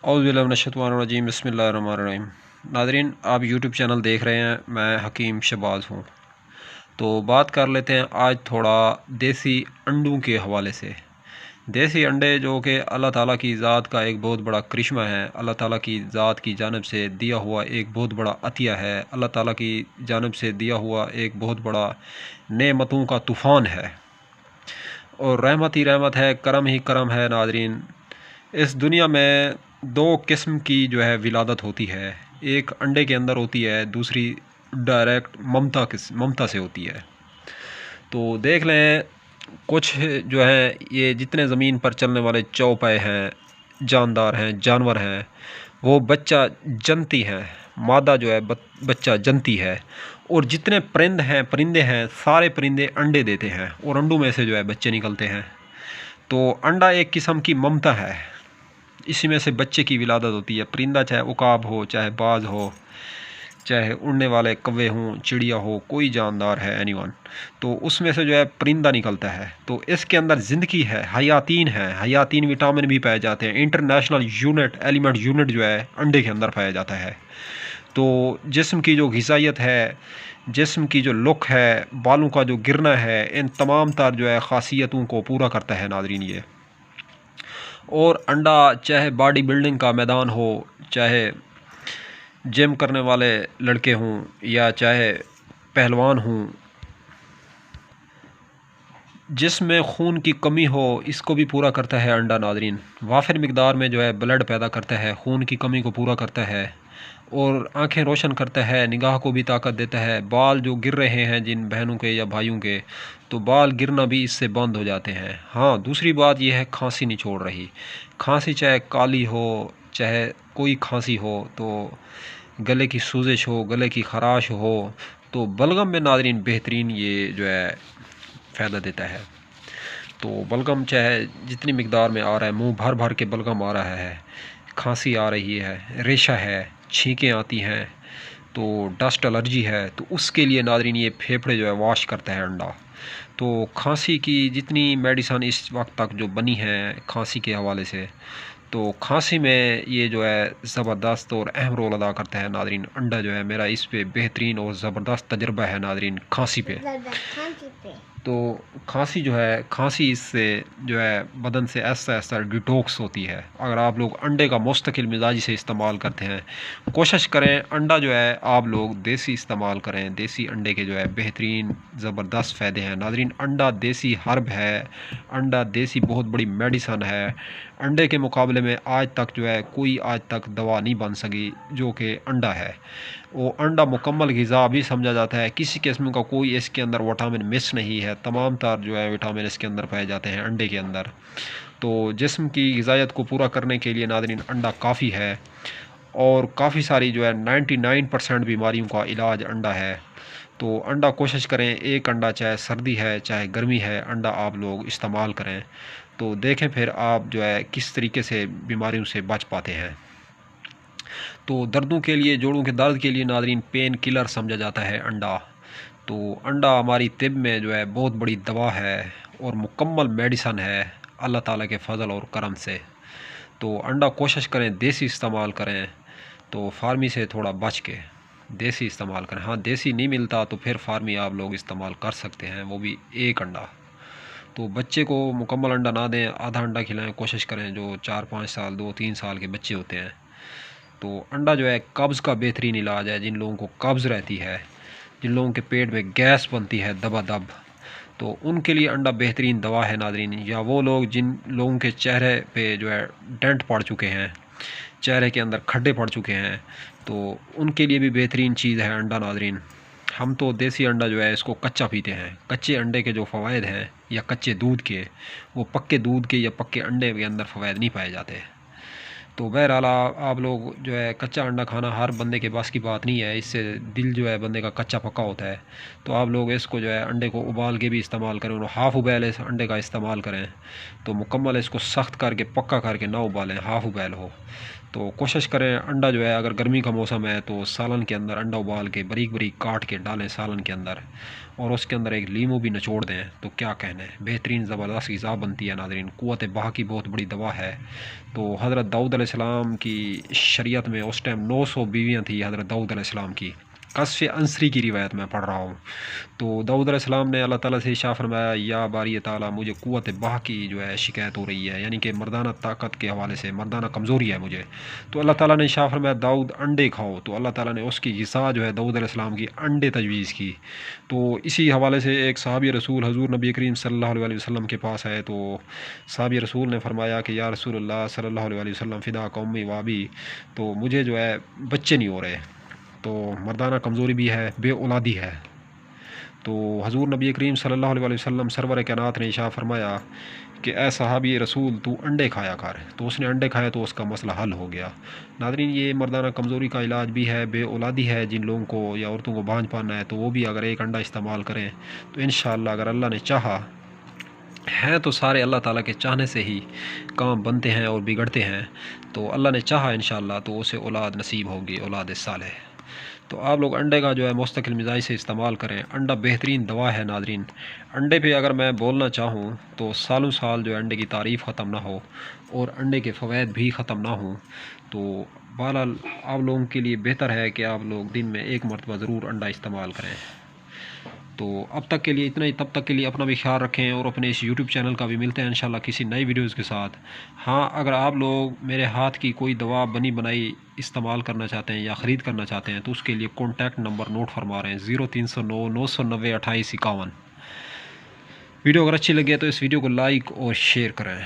औज़ुबिल्लाहिमिनश्शैतानिर्रजीम बिस्मिल्लाहिर्रहमानिर्रहीम। नाज़रीन, आप यूट्यूब चैनल देख रहे हैं, मैं हकीम शहबाज़ हूँ। तो बात कर लेते हैं आज थोड़ा देसी अंडों के हवाले से। देसी अंडे जो कि अल्लाह ताला की ज़ात का एक बहुत बड़ा करिश्मा है, अल्लाह ताला की ज़ात की जानब से दिया हुआ एक बहुत बड़ा अतिया है, अल्लाह ताला की जानब से दिया हुआ एक बहुत बड़ा नेमतों का तूफ़ान है और रहमत ही रहमत है, करम ही करम है। नाज़रीन, इस दुनिया में दो किस्म की जो है विलादत होती है, एक अंडे के अंदर होती है, दूसरी डायरेक्ट ममता से होती है। तो देख लें, कुछ जो है ये जितने ज़मीन पर चलने वाले चौपाए हैं, जानदार हैं, जानवर हैं, वो बच्चा जनती हैं, मादा जो है बच्चा जनती है। और जितने परिंदे हैं, सारे परिंदे अंडे देते हैं और अंडों में से जो है बच्चे निकलते हैं। तो अंडा एक किस्म की ममता है, इसी में से बच्चे की विलादत होती है। परिंदा चाहे उकाब हो, चाहे बाज हो, चाहे उड़ने वाले कौवे हों, चिड़िया हो, कोई जानदार है एनीवन, तो उसमें से जो है परिंदा निकलता है। तो इसके अंदर ज़िंदगी है, हयातीन है, हयातीन विटामिन भी पाए जाते हैं। इंटरनेशनल यूनिट एलिमेंट यूनिट जो है अंडे के अंदर पाया जाता है। तो जिस्म की जो ग़िज़ाइयत है, जिस्म की जो लुक है, बालों का जो गिरना है, इन तमाम तर जो है ख़ासियतों को पूरा करता है नाज़रीन ये। और अंडा चाहे बॉडी बिल्डिंग का मैदान हो, चाहे जिम करने वाले लड़के हों, या चाहे पहलवान हों, जिसमें खून की कमी हो, इसको भी पूरा करता है अंडा नाज़रीन। वाफिर मिकदार में जो है ब्लड पैदा करता है, खून की कमी को पूरा करता है और आंखें रोशन करता है, निगाह को भी ताकत देता है। बाल जो गिर रहे हैं जिन बहनों के या भाइयों के, तो बाल गिरना भी इससे बंद हो जाते हैं। हाँ, दूसरी बात यह है, खांसी नहीं छोड़ रही। खांसी चाहे काली हो, चाहे कोई खांसी हो, तो गले की सूजिश हो, गले की खराश हो, तो बलगम में नाज़रीन बेहतरीन ये जो है फ़ायदा देता है। तो बलगम चाहे जितनी मिकदार में आ रहा है, मुंह भर भर के बलगम आ रहा है, खांसी आ रही है, रेशा है, छींकें आती हैं, तो डस्ट एलर्जी है, तो उसके लिए नाज़रीन ये फेफड़े जो है वॉश करता है अंडा। तो खांसी की जितनी मेडिसन इस वक्त तक जो बनी है खांसी के हवाले से, तो खांसी में ये जो है ज़बरदस्त और अहम रोल अदा करता है नाज़रीन अंडा। जो है मेरा इस पे बेहतरीन और ज़बरदस्त तजुर्बा है नाज़रीन खांसी पे। तो खांसी जो है, खांसी इससे जो है बदन से ऐसा ऐसा डिटॉक्स होती है। अगर आप लोग अंडे का मुस्तकिल मिजाजी से इस्तेमाल करते हैं, कोशिश करें अंडा जो है आप लोग देसी इस्तेमाल करें। देसी अंडे के जो है बेहतरीन ज़बरदस्त फ़ायदे हैं नाज़रीन। अंडा देसी हर्ब है, अंडा देसी बहुत बड़ी मेडिसन है। अंडे के मुकाबले में आज तक जो है कोई आज तक दवा नहीं बन सकी जो कि अंडा है। वो अंडा मुकम्मल ग़िज़ा भी समझा जाता है, किसी किस्म का कोई इसके अंदर विटामिन मिस नहीं है, तमाम तार जो है विटामिन इसके अंदर पाए जाते हैं अंडे के अंदर। तो जिस्म की ग़िज़ाइयत को पूरा करने के लिए नाज़रीन अंडा काफ़ी है और काफ़ी सारी जो है 99% बीमारियों का इलाज अंडा है। तो अंडा कोशिश करें, एक अंडा चाहे सर्दी है चाहे गर्मी है, अंडा आप लोग इस्तेमाल करें, तो देखें फिर आप जो है किस तरीके से बीमारियों से बच पाते हैं। तो दर्दों के लिए, जोड़ों के दर्द के लिए नाज़रीन पेन किलर समझा जाता है अंडा। तो अंडा हमारी तिब में जो है बहुत बड़ी दवा है और मुकम्मल मेडिसन है अल्लाह ताला के फ़ज़ल और करम से। तो अंडा कोशिश करें देसी इस्तेमाल करें, तो फार्मी से थोड़ा बच के देसी इस्तेमाल करें। हाँ, देसी नहीं मिलता तो फिर फार्मी आप लोग इस्तेमाल कर सकते हैं, वो भी एक अंडा। तो बच्चे को मुकम्मल अंडा ना दें, आधा अंडा खिलाएं। कोशिश करें जो 4-5 साल, 2-3 साल के बच्चे होते हैं। तो अंडा जो है कब्ज़ का बेहतरीन इलाज है। जिन लोगों को कब्ज़ रहती है, जिन लोगों के पेट में गैस बनती है दबादब, तो उनके लिए अंडा बेहतरीन दवा है नाज़रीन। या वो लोग जिन लोगों के चेहरे पे जो है डेंट पड़ चुके हैं, चेहरे के अंदर खड्डे पड़ चुके हैं, तो उनके लिए भी बेहतरीन चीज़ है अंडा नाज़रीन। हम तो देसी अंडा जो है इसको कच्चा पीते हैं। कच्चे अंडे के जो फ़वाइद हैं या कच्चे दूध के, वो पक्के दूध के या पक्के अंडे के अंदर फ़वाइद नहीं पाए जाते। तो बहरहाल आप लोग जो है कच्चा अंडा खाना हर बंदे के पास की बात नहीं है, इससे दिल जो है बंदे का कच्चा पक्का होता है। तो आप लोग इसको जो है अंडे को उबाल के भी इस्तेमाल करें और हाफ़ उबाल इस अंडे का इस्तेमाल करें। तो मुकम्मल इसको सख्त करके पक्का करके ना उबालें, हाफ़ उबाल हो। तो कोशिश करें अंडा जो है, अगर गर्मी का मौसम है तो सालन के अंदर अंडा उबाल के बारीक बारीक काट के डालें सालन के अंदर, और उसके अंदर एक लीमू भी निचोड़ दें तो क्या कहने, बेहतरीन ज़बरदस्त ग़िज़ा बनती है नाज़रीन। क़ुव्वत बाह की बहुत बड़ी दवा है। तो हज़रत दाऊद अलैहिस्सलाम की शरीयत में उस टाइम 900 बीवियाँ थी हज़रत दाऊद अलैहिस्सलाम की। कस्फ़े अंसरी की रिवायत मैं पढ़ रहा हूँ। तो दाऊद अलैहिस्सलाम ने अल्लाह ताला से इशा फरमाया, या बारी ताला मुझे क़ुव्वत बाह की जो है शिकायत हो रही है, यानी कि मर्दाना ताकत के हवाले से मर्दाना कमज़ोरी है मुझे। तो अल्लाह ताला ने इशा फरमाया दाऊद अंडे खाओ, तो अल्लाह ताला ने उसकी ग़िज़ा जो है दाऊद अलैहिस्सलाम की अंडे तजवीज़ की। तो इसी हवाले से एक सहाबी रसूल हज़ूर नबी करीम सल्लल्लाहु अलैहि वसल्लम के पास आए, तो सहाबी रसूल ने फरमाया कि या रसूलल्लाह सल्लल्लाहु अलैहि वसल्लम फ़िदा कौमी वाबी, तो मुझे जो है बच्चे नहीं हो रहे, तो मर्दाना कमज़ोरी भी है, बे औलादी है। तो हज़ूर नबी करीम सल्लल्लाहु अलैहि वसल्लम सरवर कायनात ने इशा फरमाया कि ए सहाबी रसूल तू अंडे खाया कर। तो उसने अंडे खाए तो उसका मसला हल हो गया। नाज़रीन, ये मर्दाना कमज़ोरी का इलाज भी है, बे औलादी है जिन लोगों को या औरतों को बांझ पाना है, तो वो भी अगर एक अंडा इस्तेमाल करें तो इंशाअल्लाह अगर अल्लाह ने चाहा है, तो सारे अल्लाह ताला के चाहने से ही काम बनते हैं और बिगड़ते हैं। तो अल्लाह ने चाहा इंशाअल्लाह तो उसे औलाद नसीब होगी, औलाद सालेह। तो आप लोग अंडे का जो है मुस्तकिल मिजाज से इस्तेमाल करें। अंडा बेहतरीन दवा है नाज़रीन। अंडे पे अगर मैं बोलना चाहूँ तो सालों साल जो है अंडे की तारीफ़ ख़त्म ना हो और अंडे के फ़वैद भी ख़त्म ना हों। तो बहरहाल आप लोगों के लिए बेहतर है कि आप लोग दिन में एक मरतबा ज़रूर अंडा इस्तेमाल करें। तो अब तक के लिए इतना ही, तब तक के लिए अपना भी ख्याल रखें और अपने इस यूट्यूब चैनल का भी मिलते हैं इंशाल्लाह किसी नई वीडियोज़ के साथ। हाँ, अगर आप लोग मेरे हाथ की कोई दवा बनी बनाई इस्तेमाल करना चाहते हैं या ख़रीद करना चाहते हैं तो उसके लिए कॉन्टैक्ट नंबर नोट फरमा रहे हैं 0309 990 2851। वीडियो अगर अच्छी लगे तो इस वीडियो को लाइक और शेयर करें।